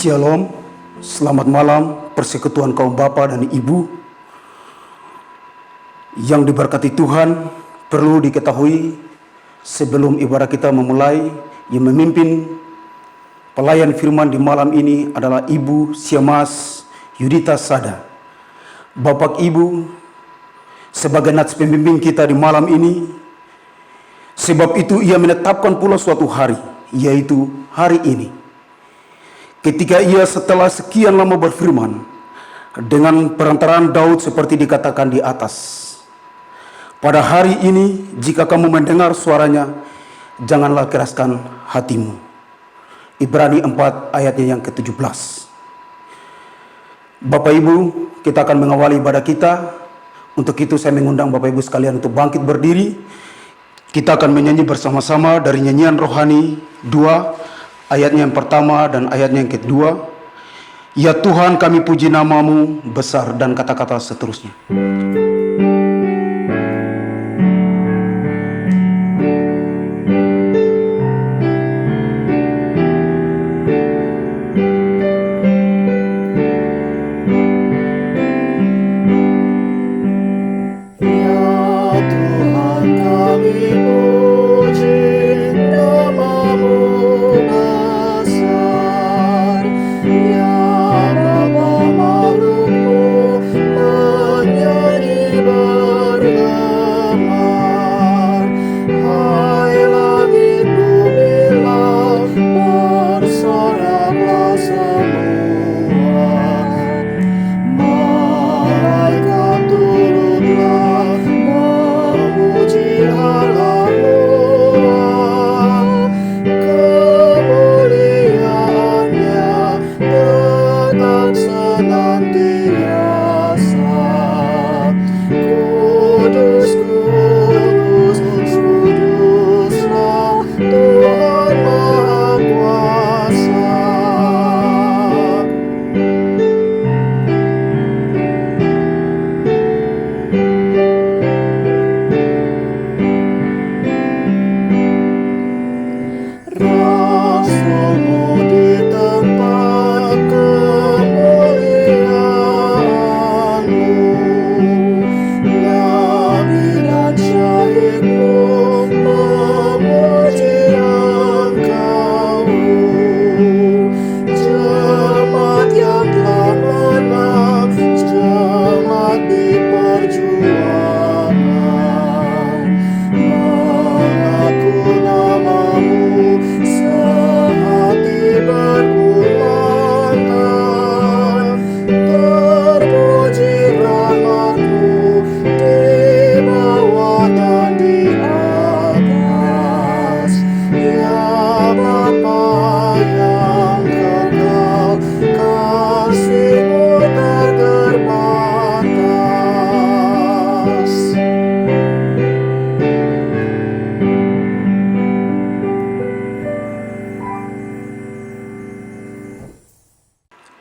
Shalom, selamat malam persekutuan kaum Bapa dan Ibu yang diberkati Tuhan. Perlu diketahui sebelum ibadah kita memulai, yang memimpin pelayan firman di malam ini adalah Ibu Siamas Yudita Sada. Bapak Ibu sebagai nats pembimbing kita di malam ini, sebab itu ia menetapkan pula suatu hari, yaitu hari ini. Ketika ia setelah sekian lama berfirman dengan perantaraan Daud seperti dikatakan di atas, pada hari ini jika kamu mendengar suaranya, janganlah keraskan hatimu. Ibrani 4 ayatnya yang ke-17. Bapak Ibu, kita akan mengawali ibadah kita. Untuk itu saya mengundang Bapak Ibu sekalian untuk bangkit berdiri. Kita akan menyanyi bersama-sama dari nyanyian rohani 2, ayatnya yang pertama dan ayatnya yang kedua. Ya Tuhan, kami puji namamu besar, dan kata-kata seterusnya.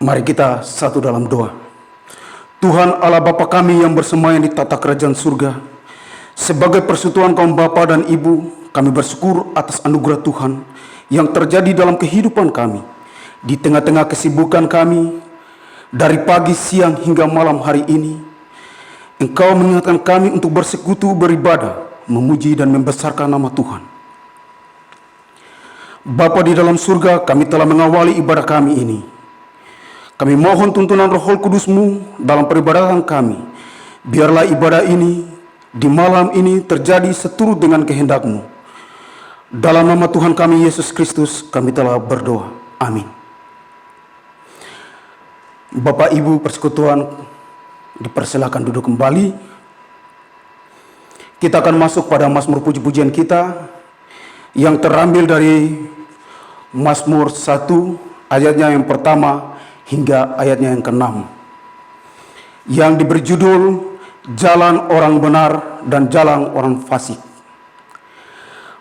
Mari kita satu dalam doa. Tuhan Allah Bapa kami yang bersemayam di tata kerajaan surga, sebagai persekutuan kaum Bapa dan Ibu, kami bersyukur atas anugerah Tuhan yang terjadi dalam kehidupan kami. Di tengah-tengah kesibukan kami, dari pagi, siang, hingga malam hari ini, Engkau mengingatkan kami untuk bersekutu, beribadah, memuji dan membesarkan nama Tuhan. Bapa di dalam surga, kami telah mengawali ibadah kami ini. Kami mohon tuntunan Roh Kudus-Mu dalam peribadatan kami. Biarlah ibadah ini di malam ini terjadi seturut dengan kehendak-Mu. Dalam nama Tuhan kami Yesus Kristus kami telah berdoa. Amin. Bapak Ibu persekutuan, dipersilakan duduk kembali. Kita akan masuk pada Mazmur puji-pujian kita yang terambil dari Mazmur 1 ayatnya yang pertama hingga ayatnya yang ke-6, yang diberi judul Jalan Orang Benar dan Jalan Orang Fasik.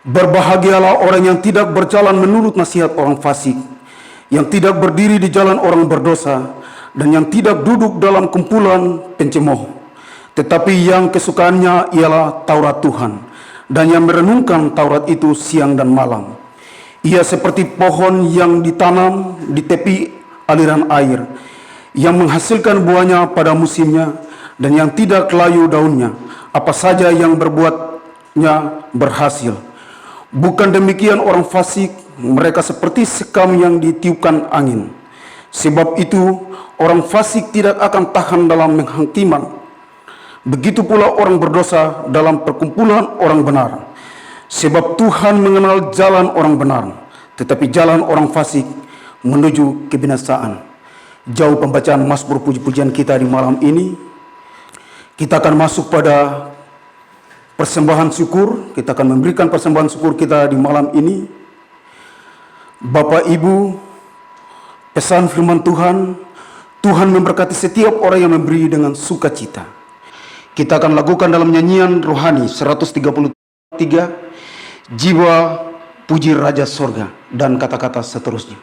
Berbahagialah orang yang tidak berjalan menurut nasihat orang fasik, yang tidak berdiri di jalan orang berdosa, dan yang tidak duduk dalam kumpulan pencemooh, tetapi yang kesukaannya ialah Taurat Tuhan, dan yang merenungkan Taurat itu siang dan malam. Ia seperti pohon yang ditanam di tepi aliran air, yang menghasilkan buahnya pada musimnya, dan yang tidak layu daunnya, apa saja yang berbuatnya berhasil. Bukan demikian orang fasik, mereka seperti sekam yang ditiupkan angin. Sebab itu orang fasik tidak akan tahan dalam penghakiman. Begitu pula orang berdosa dalam perkumpulan orang benar. Sebab Tuhan mengenal jalan orang benar, tetapi jalan orang fasik menuju kebinasaan. Jauh pembacaan Mazmur puji-pujian kita di malam ini. Kita akan masuk pada persembahan syukur. Kita akan memberikan persembahan syukur kita di malam ini. Bapak Ibu, pesan firman Tuhan, Tuhan memberkati setiap orang yang memberi dengan sukacita. Kita akan lakukan dalam nyanyian rohani 133, Jiwa Puji Raja Sorga, dan kata-kata seterusnya.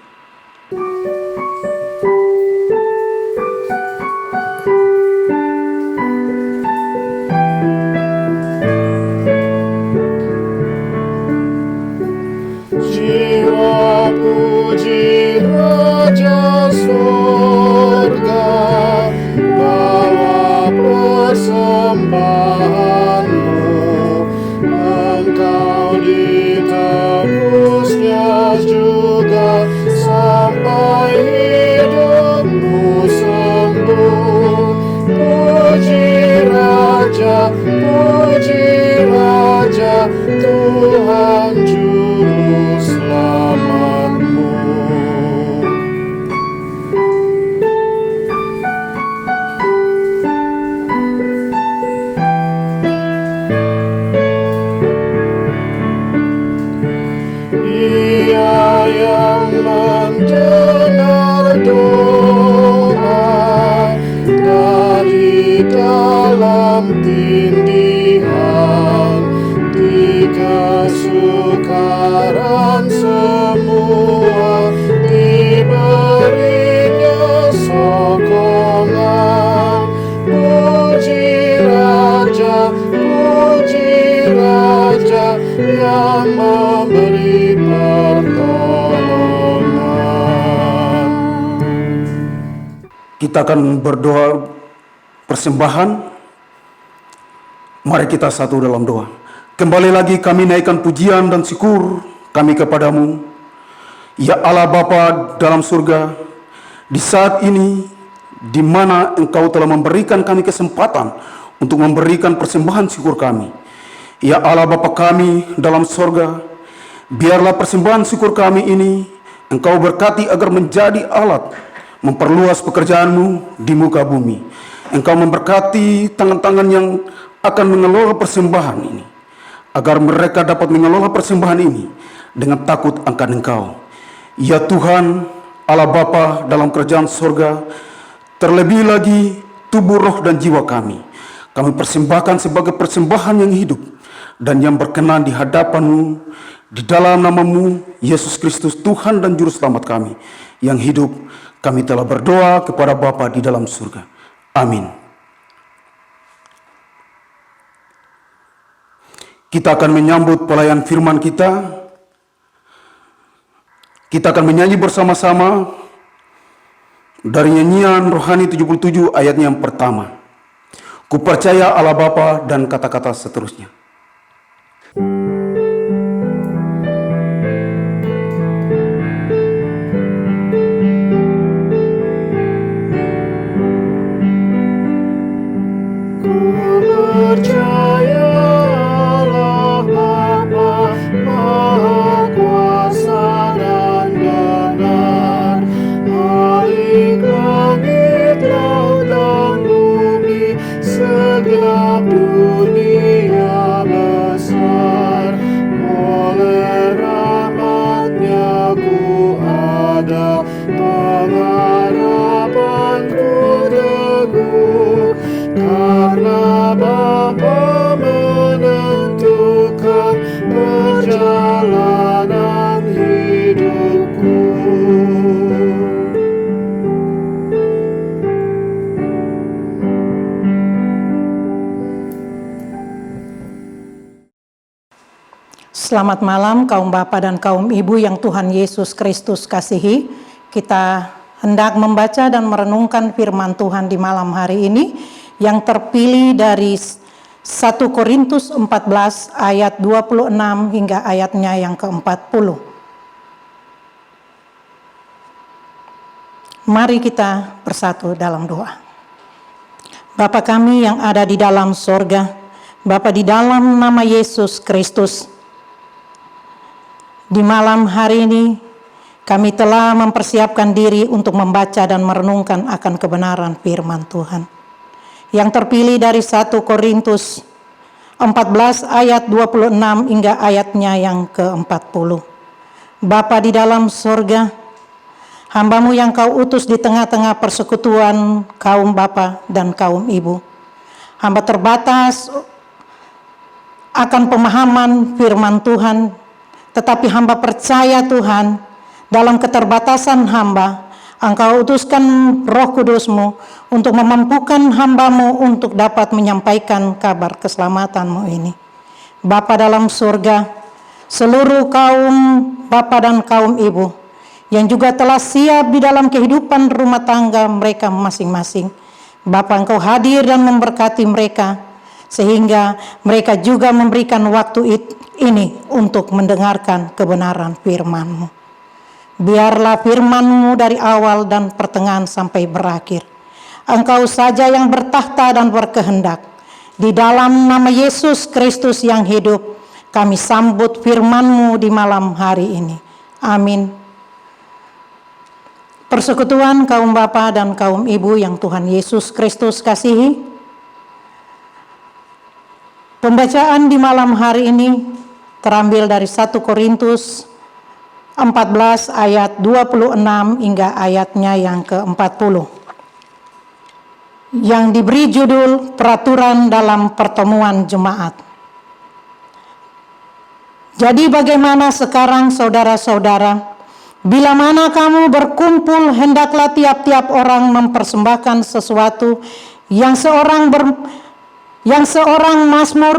Jiwa puji Raja Sorga, bawa persembahanmu, engkau ditebusnya juga sampai hidupmu sembuh. Puji Raja, Tuhan Juru Selamatmu. Ia yang mendengar doa dari dalam tindihan, di kesukaran semua diberinya sokongan. Puji Raja yang memberi pertolongan. Kita akan berdoa persembahan. Mari kita satu dalam doa. Kembali lagi kami naikkan pujian dan syukur kami kepadamu, ya Allah Bapa dalam surga. Di saat ini, di mana Engkau telah memberikan kami kesempatan untuk memberikan persembahan syukur kami, ya Allah Bapa kami dalam surga, biarlah persembahan syukur kami ini Engkau berkati agar menjadi alat memperluas pekerjaan-Mu di muka bumi. Engkau memberkati tangan-tangan yang akan mengelola persembahan ini, agar mereka dapat mengelola persembahan ini dengan takut akan Engkau. Ya Tuhan, Allah Bapa dalam kerajaan surga, terlebih lagi tubuh, roh, dan jiwa kami persembahkan sebagai persembahan yang hidup dan yang berkenan di hadapan-Mu, di dalam nama-Mu, Yesus Kristus, Tuhan dan Juru Selamat kami yang hidup. Kami telah berdoa kepada Bapa di dalam surga. Amin. Kita akan menyambut pelayan firman kita. Kita akan menyanyi bersama-sama dari nyanyian rohani 77 ayatnya yang pertama. Ku percaya Allah Bapa, dan kata-kata seterusnya. Ku percaya Allah Bapa Maha Kuasa dan benar, Khalik langit, laut dan bumi, segenap dunia besar. Oleh rahmat-Nya ku ada, pengharapanku teguh, karena Bapa menentukan perjalanan hidupku. Selamat malam kaum Bapak dan kaum Ibu yang Tuhan Yesus Kristus kasihi. Kita hendak membaca dan merenungkan firman Tuhan di malam hari ini yang terpilih dari 1 Korintus 14 ayat 26 hingga ayatnya yang ke-40. Mari kita bersatu dalam doa. Bapa kami yang ada di dalam sorga, Bapa, di dalam nama Yesus Kristus, di malam hari ini kami telah mempersiapkan diri untuk membaca dan merenungkan akan kebenaran firman Tuhan yang terpilih dari 1 Korintus 14 ayat 26 hingga ayatnya yang ke-40. Bapa di dalam sorga, hamba-Mu yang Kau utus di tengah-tengah persekutuan kaum bapa dan kaum ibu. Hamba terbatas akan pemahaman firman Tuhan, tetapi hamba percaya Tuhan, dalam keterbatasan hamba, Engkau utuskan Roh Kudus-Mu untuk memampukan hamba-Mu untuk dapat menyampaikan kabar keselamatan-Mu ini. Bapa dalam surga, seluruh kaum bapa dan kaum ibu yang juga telah siap di dalam kehidupan rumah tangga mereka masing-masing, Bapa, Engkau hadir dan memberkati mereka, sehingga mereka juga memberikan waktu ini untuk mendengarkan kebenaran firman-Mu. Biarlah firman-Mu dari awal dan pertengahan sampai berakhir. Engkau saja yang bertahta dan berkehendak. Di dalam nama Yesus Kristus yang hidup, kami sambut firman-Mu di malam hari ini. Amin. Persekutuan kaum bapa dan kaum ibu yang Tuhan Yesus Kristus kasihi, pembacaan di malam hari ini terambil dari 1 Korintus 14 ayat 26 hingga ayatnya yang ke-40 yang diberi judul peraturan dalam pertemuan jemaat. Jadi bagaimana sekarang saudara-saudara, bila mana kamu berkumpul, hendaklah tiap-tiap orang mempersembahkan sesuatu, yang seorang mazmur,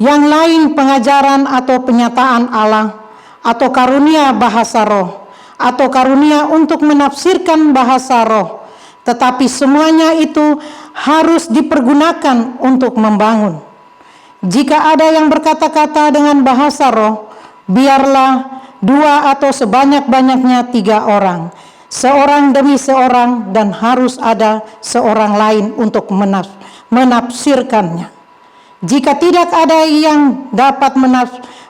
yang lain pengajaran atau penyataan Allah, atau karunia bahasa roh, atau karunia untuk menafsirkan bahasa roh. Tetapi semuanya itu harus dipergunakan untuk membangun. Jika ada yang berkata-kata dengan bahasa roh, biarlah 2 atau sebanyak-banyaknya 3 orang, seorang demi seorang, dan harus ada seorang lain untuk menafsirkannya. Jika tidak ada yang dapat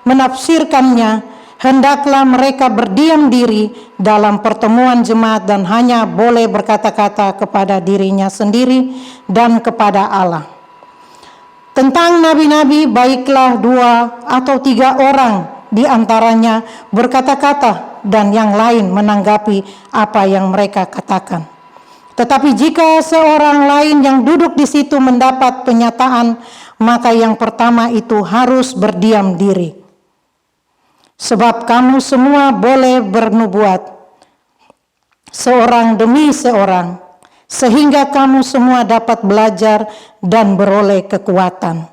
menafsirkannya, hendaklah mereka berdiam diri dalam pertemuan jemaat dan hanya boleh berkata-kata kepada dirinya sendiri dan kepada Allah. Tentang nabi-nabi, baiklah 2 atau 3 orang di antaranya berkata-kata dan yang lain menanggapi apa yang mereka katakan. Tetapi jika seorang lain yang duduk di situ mendapat penyataan, maka yang pertama itu harus berdiam diri. Sebab kamu semua boleh bernubuat, seorang demi seorang, sehingga kamu semua dapat belajar dan beroleh kekuatan.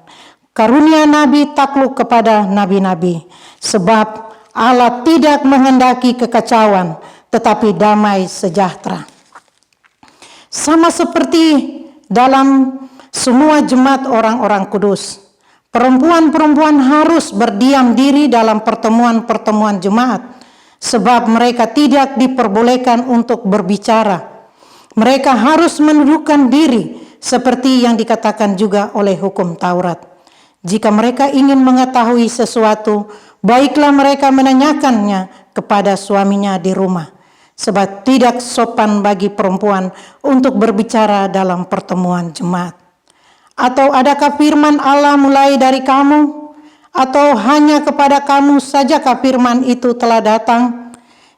Karunia nabi takluk kepada nabi-nabi, sebab Allah tidak menghendaki kekacauan, tetapi damai sejahtera. Sama seperti dalam semua jemaat orang-orang kudus, perempuan-perempuan harus berdiam diri dalam pertemuan-pertemuan jemaat, sebab mereka tidak diperbolehkan untuk berbicara. Mereka harus menundukkan diri, seperti yang dikatakan juga oleh hukum Taurat. Jika mereka ingin mengetahui sesuatu, baiklah mereka menanyakannya kepada suaminya di rumah, sebab tidak sopan bagi perempuan untuk berbicara dalam pertemuan jemaat. Atau adakah firman Allah mulai dari kamu? Atau hanya kepada kamu sajakah firman itu telah datang?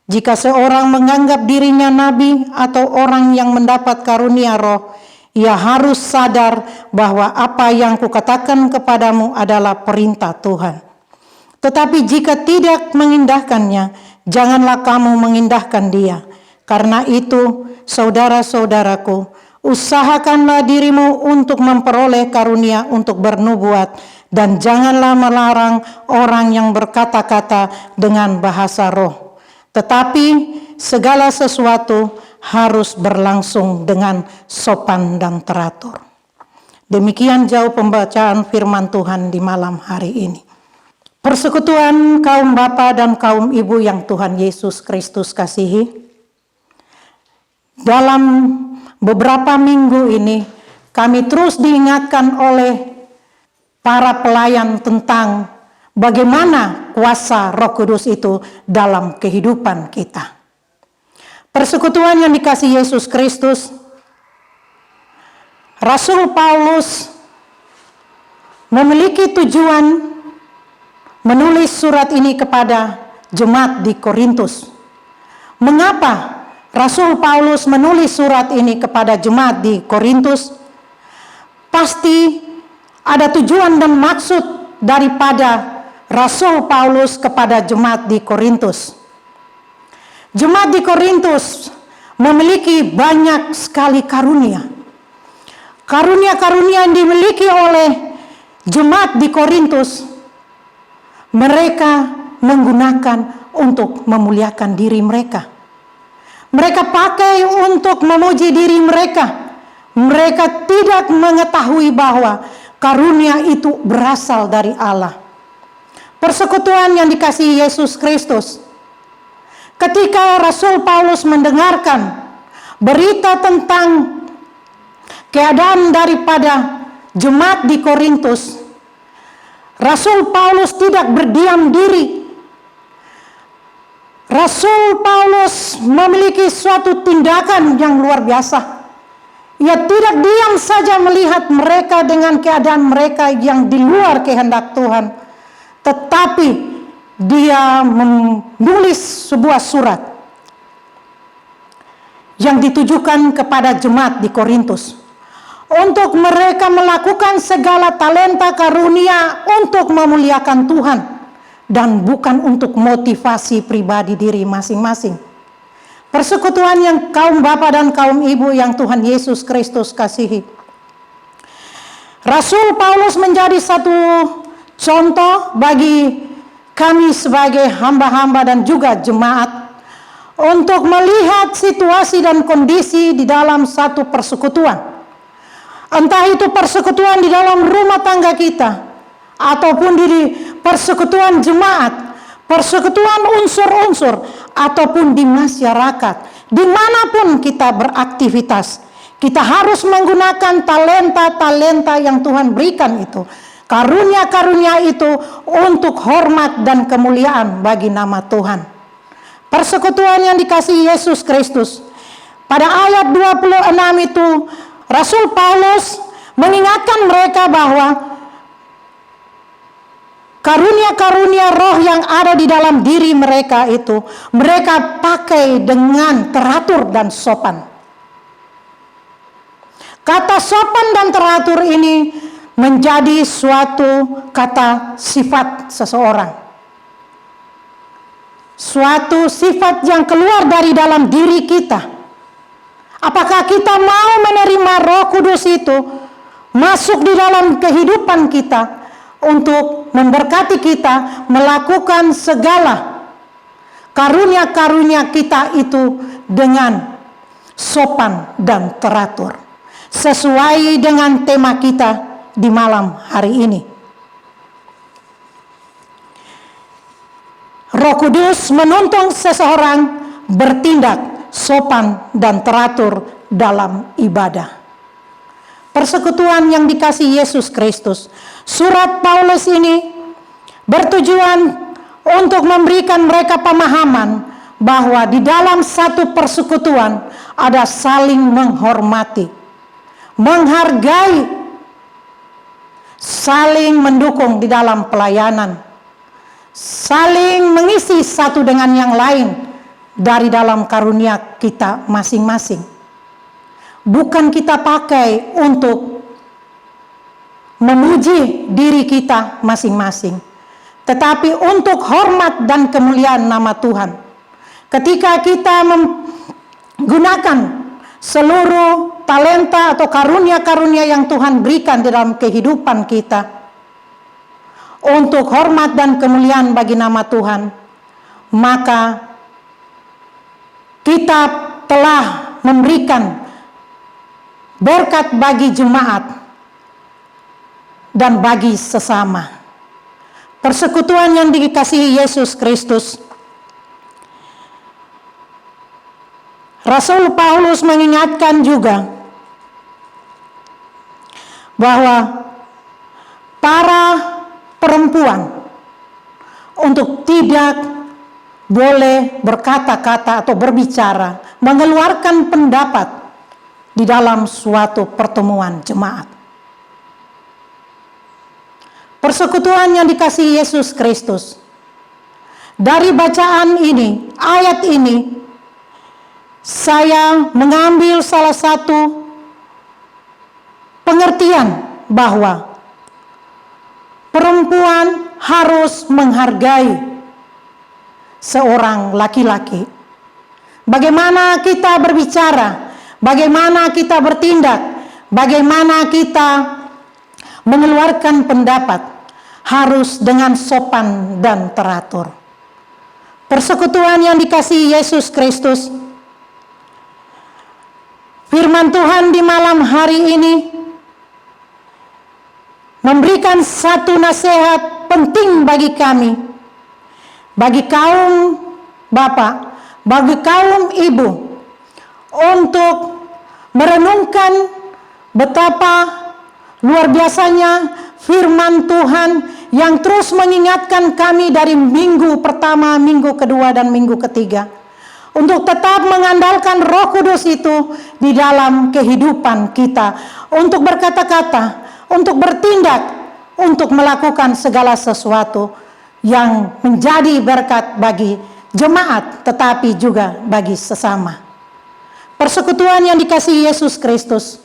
Jika seorang menganggap dirinya nabi atau orang yang mendapat karunia roh, ia harus sadar bahwa apa yang kukatakan kepadamu adalah perintah Tuhan. Tetapi jika tidak mengindahkannya, janganlah kamu mengindahkan dia. Karena itu, saudara-saudaraku, usahakanlah dirimu untuk memperoleh karunia untuk bernubuat, dan janganlah melarang orang yang berkata-kata dengan bahasa roh. Tetapi segala sesuatu harus berlangsung dengan sopan dan teratur. Demikian jauh pembacaan firman Tuhan di malam hari ini. Persekutuan kaum bapa dan kaum ibu yang Tuhan Yesus Kristus kasihi, dalam beberapa minggu ini kami terus diingatkan oleh para pelayan tentang bagaimana kuasa Roh Kudus itu dalam kehidupan kita. Persekutuan yang dikasihi Yesus Kristus, Rasul Paulus memiliki tujuan menulis surat ini kepada jemaat di Korintus. Mengapa Rasul Paulus menulis surat ini kepada jemaat di Korintus? Pasti ada tujuan dan maksud daripada Rasul Paulus kepada jemaat di Korintus. Jemaat di Korintus memiliki banyak sekali karunia. Karunia-karunia yang dimiliki oleh jemaat di Korintus, mereka menggunakan untuk memuliakan diri mereka. Mereka pakai untuk memuji diri mereka. Mereka tidak mengetahui bahwa karunia itu berasal dari Allah. Persekutuan yang dikasihi Yesus Kristus, ketika Rasul Paulus mendengarkan berita tentang keadaan daripada jemaat di Korintus, Rasul Paulus tidak berdiam diri. Rasul Paulus memiliki suatu tindakan yang luar biasa. Ia tidak diam saja melihat mereka dengan keadaan mereka yang di luar kehendak Tuhan, tetapi dia menulis sebuah surat yang ditujukan kepada jemaat di Korintus, untuk mereka melakukan segala talenta karunia untuk memuliakan Tuhan dan bukan untuk motivasi pribadi diri masing-masing. Persekutuan yang kaum bapa dan kaum ibu yang Tuhan Yesus Kristus kasihi, Rasul Paulus menjadi satu contoh bagi kami sebagai hamba-hamba dan juga jemaat untuk melihat situasi dan kondisi di dalam satu persekutuan. Entah itu persekutuan di dalam rumah tangga kita, ataupun di persekutuan jemaat, persekutuan unsur-unsur, ataupun di masyarakat. Dimanapun kita beraktivitas, kita harus menggunakan talenta-talenta yang Tuhan berikan itu. Karunia-karunia itu untuk hormat dan kemuliaan bagi nama Tuhan. Persekutuan yang dikasihi Yesus Kristus, pada ayat 26 itu Rasul Paulus mengingatkan mereka bahwa karunia-karunia roh yang ada di dalam diri mereka itu mereka pakai dengan teratur dan sopan. Kata sopan dan teratur ini menjadi suatu kata sifat seseorang. Suatu sifat yang keluar dari dalam diri kita. Apakah kita mau menerima Roh Kudus itu masuk di dalam kehidupan kita untuk memberkati kita melakukan segala karunia-karunia kita itu dengan sopan dan teratur, sesuai dengan tema kita di malam hari ini. Roh Kudus menuntun seseorang bertindak sopan dan teratur dalam ibadah. Persekutuan yang dikasihi Yesus Kristus, surat Paulus ini bertujuan untuk memberikan mereka pemahaman bahwa di dalam satu persekutuan ada saling menghormati, menghargai, saling mendukung di dalam pelayanan, saling mengisi satu dengan yang lain dari dalam karunia kita masing-masing. Bukan kita pakai untuk memuji diri kita masing-masing, tetapi untuk hormat dan kemuliaan nama Tuhan. Ketika kita menggunakan seluruh talenta atau karunia-karunia yang Tuhan berikan di dalam kehidupan kita untuk hormat dan kemuliaan bagi nama Tuhan, maka kita telah memberikan berkat bagi jemaat dan bagi sesama. Persekutuan yang dikasihi Yesus Kristus, Rasul Paulus mengingatkan juga bahwa para perempuan untuk tidak boleh berkata-kata atau berbicara, mengeluarkan pendapat di dalam suatu pertemuan jemaat. Persekutuan yang dikasihi Yesus Kristus, dari bacaan ini, ayat ini, saya mengambil salah satu pengertian bahwa perempuan harus menghargai seorang laki-laki. Bagaimana kita berbicara, bagaimana kita bertindak, bagaimana kita mengeluarkan pendapat, harus dengan sopan dan teratur. Persekutuan yang dikasihi Yesus Kristus, firman Tuhan di malam hari ini memberikan satu nasihat penting bagi kami, bagi kaum bapak, bagi kaum ibu, untuk merenungkan betapa luar biasanya firman Tuhan yang terus mengingatkan kami dari minggu pertama, minggu kedua, dan minggu ketiga, untuk tetap mengandalkan Roh Kudus itu di dalam kehidupan kita, untuk berkata-kata, untuk bertindak, untuk melakukan segala sesuatu yang menjadi berkat bagi jemaat, tetapi juga bagi sesama. Persekutuan yang dikasihi Yesus Kristus,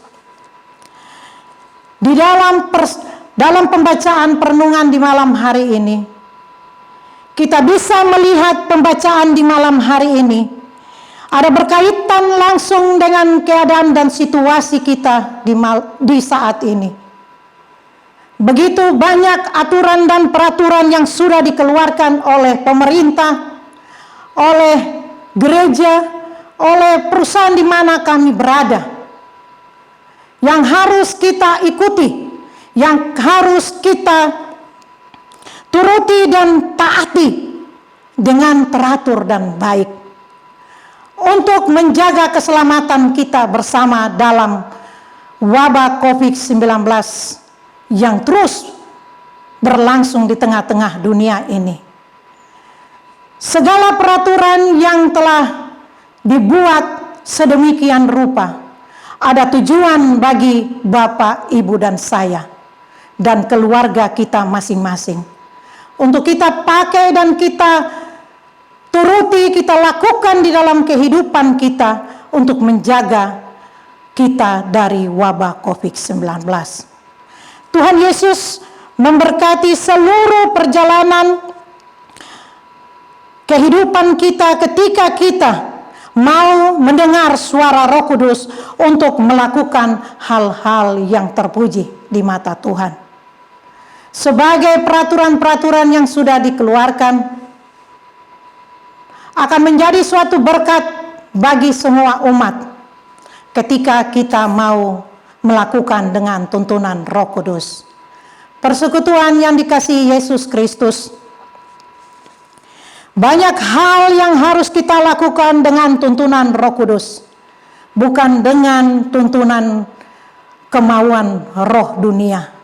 di dalam pembacaan perenungan di malam hari ini, kita bisa melihat pembacaan di malam hari ini ada berkaitan langsung dengan keadaan dan situasi kita di saat ini. Begitu banyak aturan dan peraturan yang sudah dikeluarkan oleh pemerintah, oleh gereja, oleh perusahaan di mana kami berada, yang harus kita ikuti, yang harus kita turuti dan taati dengan teratur dan baik, untuk menjaga keselamatan kita bersama dalam wabah COVID-19 yang terus berlangsung di tengah-tengah dunia ini. Segala peraturan yang telah dibuat sedemikian rupa ada tujuan bagi Bapak, Ibu, dan saya dan keluarga kita masing-masing, untuk kita pakai dan kita turuti, kita lakukan di dalam kehidupan kita untuk menjaga kita dari wabah COVID-19. Tuhan Yesus memberkati seluruh perjalanan kehidupan kita ketika kita mau mendengar suara Roh Kudus untuk melakukan hal-hal yang terpuji di mata Tuhan. Sebagai peraturan-peraturan yang sudah dikeluarkan akan menjadi suatu berkat bagi semua umat ketika kita mau melakukan dengan tuntunan Roh Kudus. Persekutuan yang dikasihi Yesus Kristus, banyak hal yang harus kita lakukan dengan tuntunan Roh Kudus, bukan dengan tuntunan kemauan roh dunia.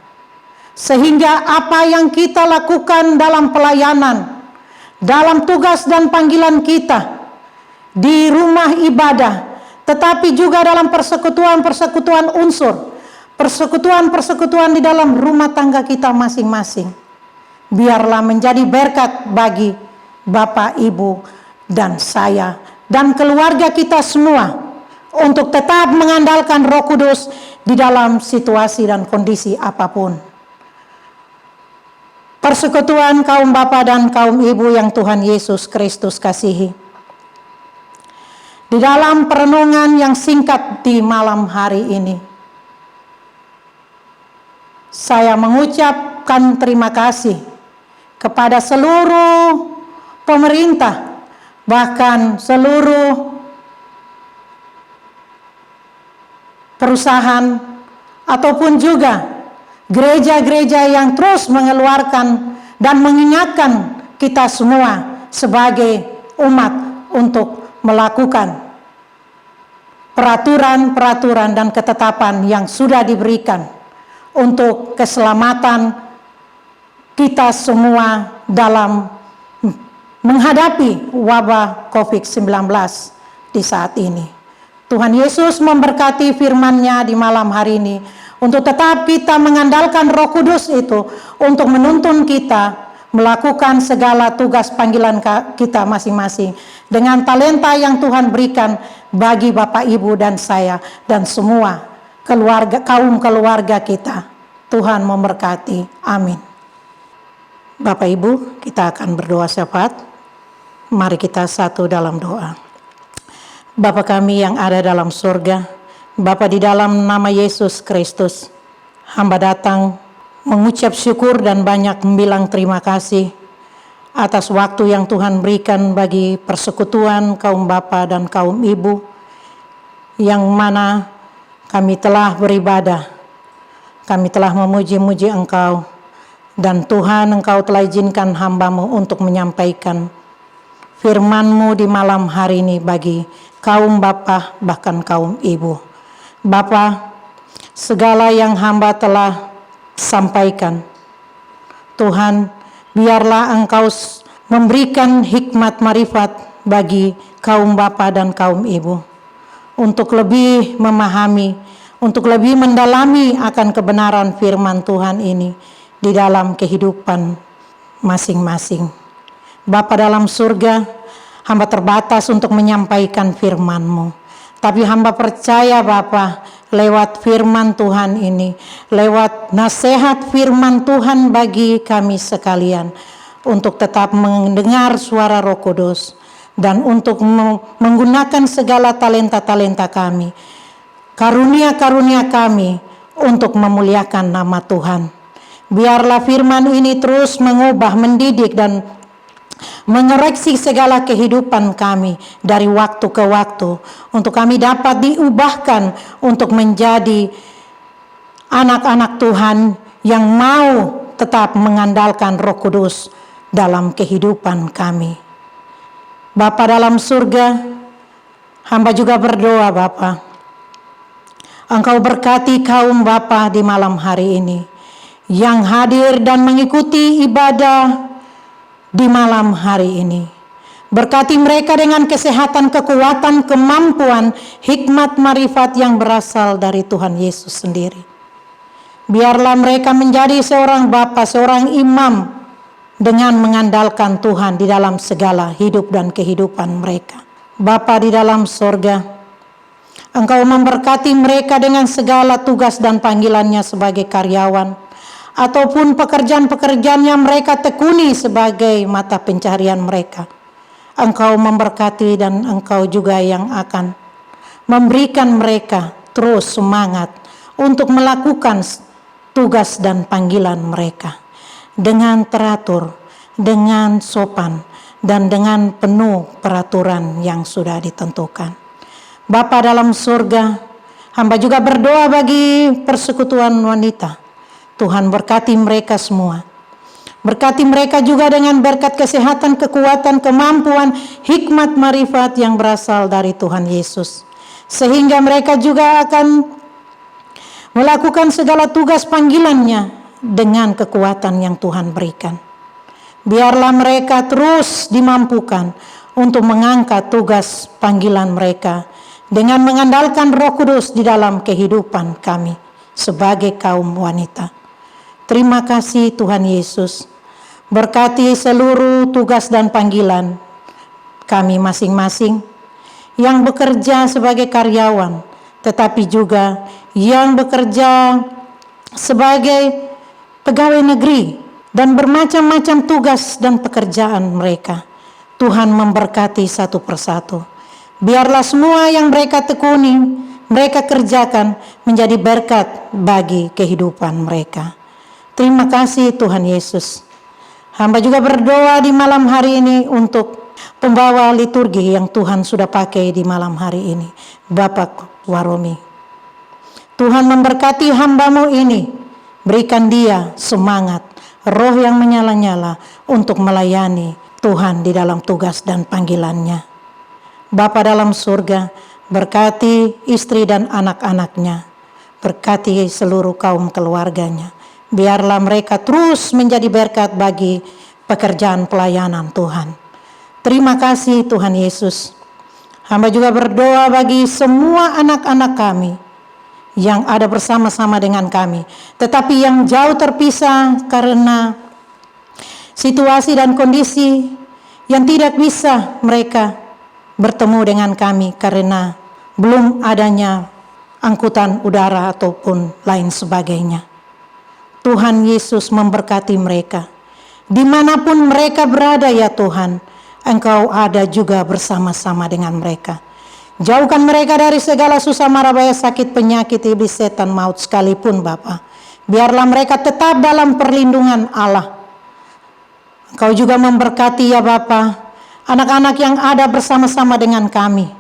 Sehingga apa yang kita lakukan dalam pelayanan, dalam tugas dan panggilan kita di rumah ibadah, tetapi juga dalam persekutuan-persekutuan unsur, persekutuan-persekutuan di dalam rumah tangga kita masing-masing, biarlah menjadi berkat bagi Bapak, Ibu, dan saya, dan keluarga kita semua, untuk tetap mengandalkan Roh Kudus di dalam situasi dan kondisi apapun. Persekutuan kaum Bapak dan kaum Ibu yang Tuhan Yesus Kristus kasihi, di dalam perenungan yang singkat di malam hari ini, saya mengucapkan terima kasih kepada seluruh pemerintah, bahkan seluruh perusahaan, ataupun juga gereja-gereja yang terus mengeluarkan dan mengingatkan kita semua sebagai umat untuk melakukan peraturan-peraturan dan ketetapan yang sudah diberikan untuk keselamatan kita semua dalam menghadapi wabah COVID-19 di saat ini. Tuhan Yesus memberkati firman-Nya di malam hari ini untuk tetap kita mengandalkan Roh Kudus itu untuk menuntun kita melakukan segala tugas panggilan kita masing-masing dengan talenta yang Tuhan berikan bagi Bapak, Ibu, dan saya dan semua kaum keluarga kita. Tuhan memberkati. Amin. Bapak, Ibu, kita akan berdoa syafaat. Mari kita satu dalam doa. Bapa kami yang ada dalam surga, Bapa, di dalam nama Yesus Kristus, hamba datang mengucap syukur dan banyak membilang terima kasih atas waktu yang Tuhan berikan bagi persekutuan kaum bapa dan kaum ibu, yang mana kami telah beribadah, kami telah memuji-muji Engkau, dan Tuhan, Engkau telah izinkan hamba-Mu untuk menyampaikan firman-Mu di malam hari ini bagi kaum bapa bahkan kaum ibu. Bapa, segala yang hamba telah sampaikan, Tuhan, biarlah Engkau memberikan hikmat marifat bagi kaum bapa dan kaum ibu untuk lebih memahami, untuk lebih mendalami akan kebenaran firman Tuhan ini di dalam kehidupan masing-masing. Bapa dalam surga, hamba terbatas untuk menyampaikan firman-Mu, tapi hamba percaya Bapa, lewat firman Tuhan ini, lewat nasihat firman Tuhan bagi kami sekalian, untuk tetap mendengar suara Roh Kudus, dan untuk menggunakan segala talenta-talenta kami, karunia-karunia kami untuk memuliakan nama Tuhan. Biarlah firman ini terus mengubah, mendidik, dan mengoreksi segala kehidupan kami dari waktu ke waktu, untuk kami dapat diubahkan untuk menjadi anak-anak Tuhan yang mau tetap mengandalkan Roh Kudus dalam kehidupan kami. Bapa dalam surga, hamba juga berdoa Bapa, Engkau berkati kaum bapa di malam hari ini yang hadir dan mengikuti ibadah di malam hari ini. Berkati mereka dengan kesehatan, kekuatan, kemampuan, hikmat, marifat yang berasal dari Tuhan Yesus sendiri. Biarlah mereka menjadi seorang bapa, seorang imam dengan mengandalkan Tuhan di dalam segala hidup dan kehidupan mereka. Bapa di dalam sorga, Engkau memberkati mereka dengan segala tugas dan panggilannya sebagai karyawan, ataupun pekerjaan-pekerjaan yang mereka tekuni sebagai mata pencaharian mereka. Engkau memberkati dan Engkau juga yang akan memberikan mereka terus semangat untuk melakukan tugas dan panggilan mereka dengan teratur, dengan sopan, dan dengan penuh peraturan yang sudah ditentukan. Bapa dalam surga, hamba juga berdoa bagi persekutuan wanita. Tuhan berkati mereka semua. Berkati mereka juga dengan berkat kesehatan, kekuatan, kemampuan, hikmat, marifat yang berasal dari Tuhan Yesus. Sehingga mereka juga akan melakukan segala tugas panggilannya dengan kekuatan yang Tuhan berikan. Biarlah mereka terus dimampukan untuk mengangkat tugas panggilan mereka dengan mengandalkan Roh Kudus di dalam kehidupan kami sebagai kaum wanita. Terima kasih Tuhan Yesus. Berkati seluruh tugas dan panggilan kami masing-masing yang bekerja sebagai karyawan, tetapi juga yang bekerja sebagai pegawai negeri dan bermacam-macam tugas dan pekerjaan mereka. Tuhan memberkati satu persatu. Biarlah semua yang mereka tekuni, mereka kerjakan menjadi berkat bagi kehidupan mereka. Terima kasih Tuhan Yesus. Hamba juga berdoa di malam hari ini untuk pembawa liturgi yang Tuhan sudah pakai di malam hari ini, Bapak Waromi. Tuhan memberkati hamba-Mu ini, berikan dia semangat, roh yang menyala-nyala untuk melayani Tuhan di dalam tugas dan panggilannya. Bapa dalam surga, berkati istri dan anak-anaknya, berkati seluruh kaum keluarganya. Biarlah mereka terus menjadi berkat bagi pekerjaan pelayanan Tuhan. Terima kasih Tuhan Yesus. Hamba juga berdoa bagi semua anak-anak kami yang ada bersama-sama dengan kami, tetapi yang jauh terpisah karena situasi dan kondisi yang tidak bisa mereka bertemu dengan kami karena belum adanya angkutan udara ataupun lain sebagainya. Tuhan Yesus memberkati mereka. Dimanapun mereka berada ya Tuhan, Engkau ada juga bersama-sama dengan mereka. Jauhkan mereka dari segala susah mara bahaya, sakit, penyakit, iblis, setan, maut sekalipun Bapa. Biarlah mereka tetap dalam perlindungan Allah. Engkau juga memberkati ya Bapa, anak-anak yang ada bersama-sama dengan kami.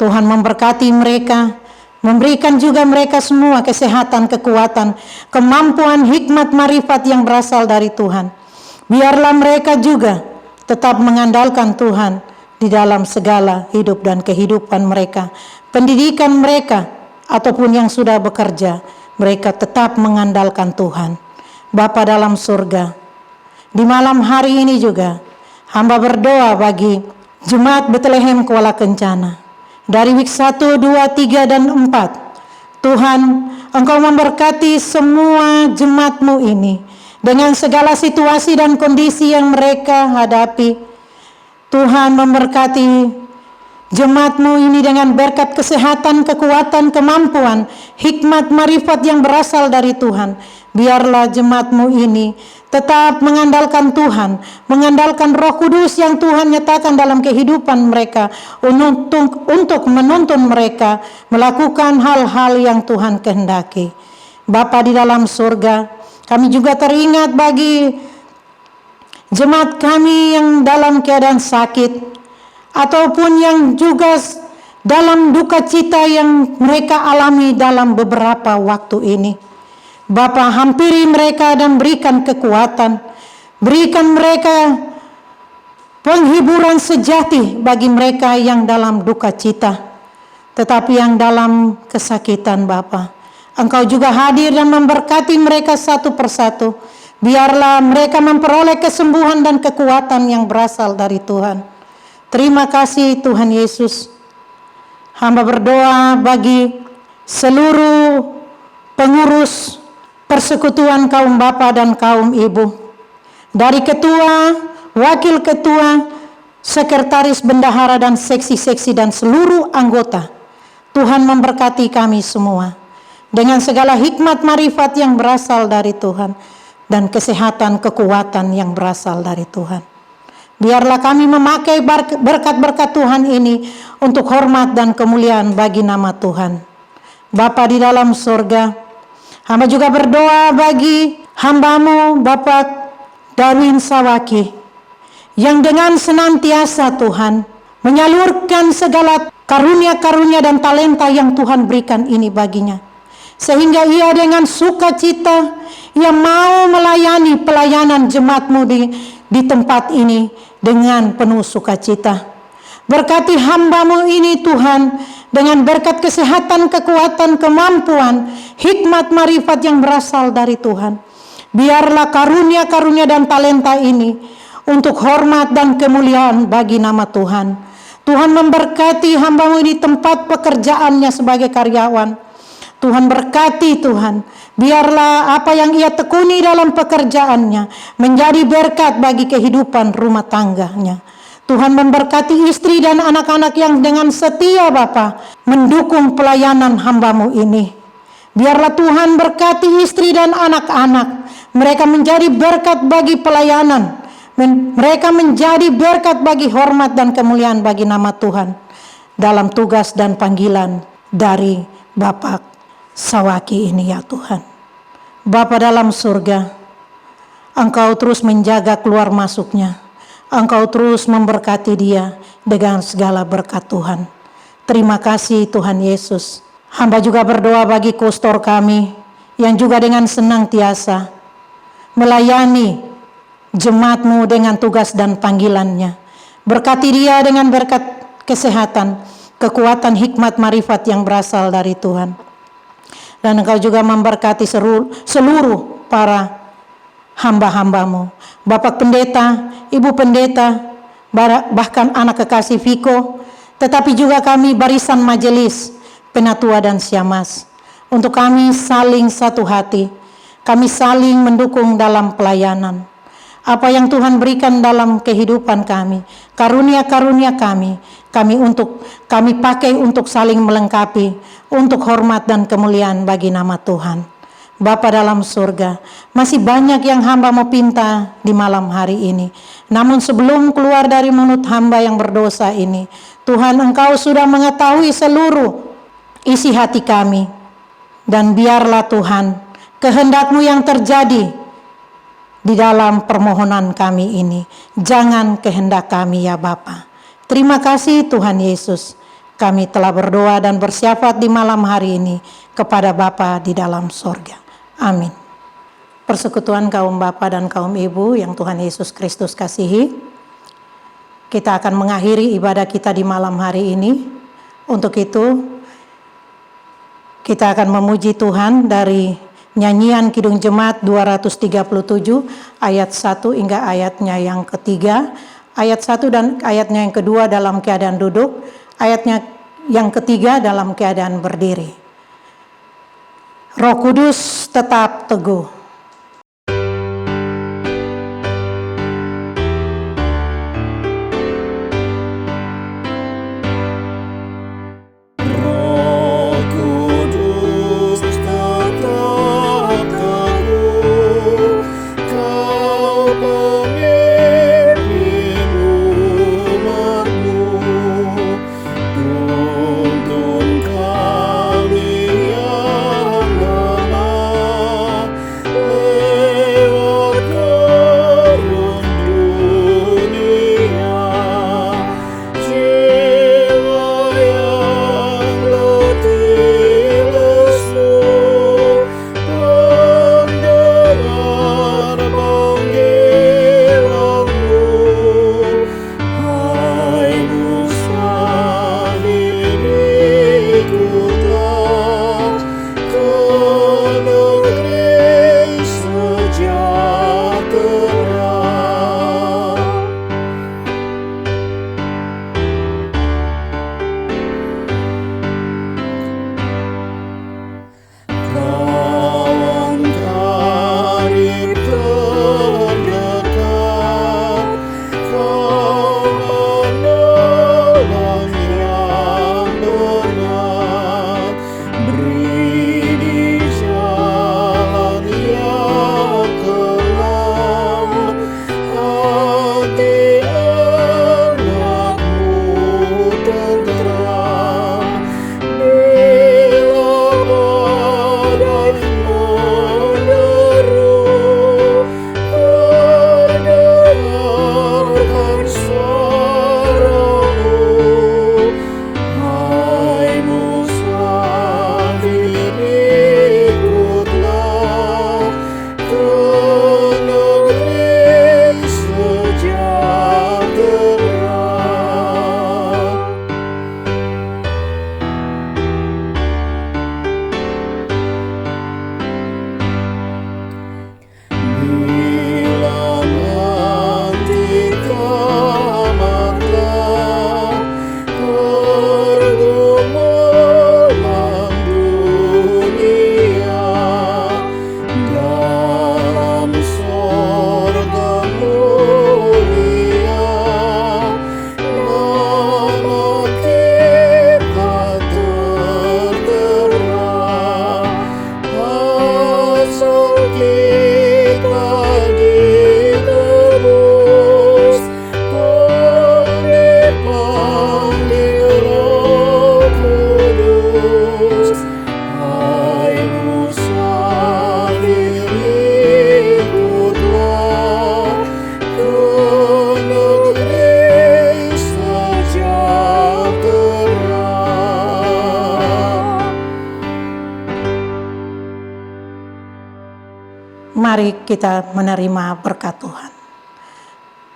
Tuhan memberkati mereka, memberikan juga mereka semua kesehatan, kekuatan, kemampuan, hikmat, marifat yang berasal dari Tuhan. Biarlah mereka juga tetap mengandalkan Tuhan di dalam segala hidup dan kehidupan mereka. Pendidikan mereka ataupun yang sudah bekerja, mereka tetap mengandalkan Tuhan. Bapa dalam surga, di malam hari ini juga hamba berdoa bagi Jemaat Betlehem Kuala Kencana. Dari week 1, 2, 3, dan 4. Tuhan, Engkau memberkati semua jemaat-Mu ini dengan segala situasi dan kondisi yang mereka hadapi. Tuhan memberkati jemaat-Mu ini dengan berkat kesehatan, kekuatan, kemampuan, hikmat, marifat yang berasal dari Tuhan. Biarlah jemaat-Mu ini tetap mengandalkan Tuhan, mengandalkan Roh Kudus yang Tuhan nyatakan dalam kehidupan mereka untuk menuntun mereka melakukan hal-hal yang Tuhan kehendaki. Bapa di dalam surga, kami juga teringat bagi jemaat kami yang dalam keadaan sakit ataupun yang juga dalam duka cita yang mereka alami dalam beberapa waktu ini. Bapa, hampiri mereka dan berikan kekuatan, berikan mereka penghiburan sejati bagi mereka yang dalam duka cita, tetapi yang dalam kesakitan Bapa. Engkau juga hadir dan memberkati mereka satu persatu. Biarlah mereka memperoleh kesembuhan dan kekuatan yang berasal dari Tuhan. Terima kasih Tuhan Yesus. Hamba berdoa bagi seluruh pengurus persekutuan kaum bapa dan kaum ibu. Dari ketua, wakil ketua, sekretaris bendahara dan seksi-seksi dan seluruh anggota. Tuhan memberkati kami semua dengan segala hikmat marifat yang berasal dari Tuhan. Dan kesehatan, kekuatan yang berasal dari Tuhan. Biarlah kami memakai berkat-berkat Tuhan ini untuk hormat dan kemuliaan bagi nama Tuhan. Bapa di dalam surga, hamba juga berdoa bagi hamba-Mu Bapak Darwin Sawaki, yang dengan senantiasa Tuhan menyalurkan segala karunia-karunia dan talenta yang Tuhan berikan ini baginya. Sehingga ia dengan sukacita ia mau melayani pelayanan jemaat-Mu di tempat ini dengan penuh sukacita. Berkati hamba-Mu ini Tuhan dengan berkat kesehatan, kekuatan, kemampuan, hikmat, marifat yang berasal dari Tuhan. Biarlah karunia-karunia dan talenta ini untuk hormat dan kemuliaan bagi nama Tuhan. Tuhan memberkati hamba-Mu ini tempat pekerjaannya sebagai karyawan. Tuhan berkati Tuhan, biarlah apa yang ia tekuni dalam pekerjaannya menjadi berkat bagi kehidupan rumah tangganya. Tuhan memberkati istri dan anak-anak yang dengan setia Bapa mendukung pelayanan hamba-Mu ini. Biarlah Tuhan berkati istri dan anak-anak, mereka menjadi berkat bagi pelayanan, mereka menjadi berkat bagi hormat dan kemuliaan bagi nama Tuhan dalam tugas dan panggilan dari Bapak Sawaki ini ya Tuhan. Bapa dalam surga, Engkau terus menjaga keluar masuknya. Engkau terus memberkati dia dengan segala berkat Tuhan. Terima kasih Tuhan Yesus. Hamba juga berdoa bagi kostor kami yang juga dengan senang tiasa melayani jemaat-Mu dengan tugas dan panggilannya. Berkati dia dengan berkat kesehatan, kekuatan, hikmat, marifat yang berasal dari Tuhan. Dan Engkau juga memberkati seluruh para hamba-hamba-Mu, Bapak Pendeta, Ibu Pendeta, bahkan anak kekasih Viko, tetapi juga kami barisan majelis, penatua dan siamas. Untuk kami saling satu hati, kami saling mendukung dalam pelayanan. Apa yang Tuhan berikan dalam kehidupan kami, karunia-karunia kami pakai untuk saling melengkapi, untuk hormat dan kemuliaan bagi nama Tuhan. Bapa dalam surga, masih banyak yang hamba mau pinta di malam hari ini. Namun sebelum keluar dari mulut hamba yang berdosa ini, Tuhan, Engkau sudah mengetahui seluruh isi hati kami. Dan biarlah Tuhan, kehendak-Mu yang terjadi di dalam permohonan kami ini. Jangan kehendak kami ya Bapa. Terima kasih Tuhan Yesus. Kami telah berdoa dan bersyafaat di malam hari ini kepada Bapa di dalam sorga. Amin. Persekutuan kaum Bapa dan kaum Ibu yang Tuhan Yesus Kristus kasihi, kita akan mengakhiri ibadah kita di malam hari ini. Untuk itu, kita akan memuji Tuhan dari nyanyian Kidung Jemaat 237 ayat 1 hingga ayatnya yang ketiga, ayat 1 dan ayatnya yang kedua dalam keadaan duduk, ayatnya yang ketiga dalam keadaan berdiri. Roh Kudus tetap teguh. kita menerima berkat Tuhan.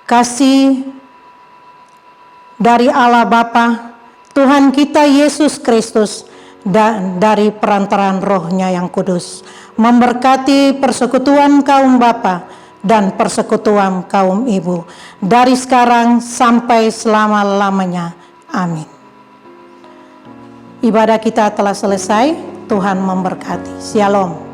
Kasih dari Allah Bapa, Tuhan kita Yesus Kristus, dan dari perantaraan Roh-Nya yang kudus, memberkati persekutuan kaum bapa dan persekutuan kaum ibu, dari sekarang sampai selama-lamanya. Amin. Ibadah kita telah selesai. Tuhan memberkati. Shalom.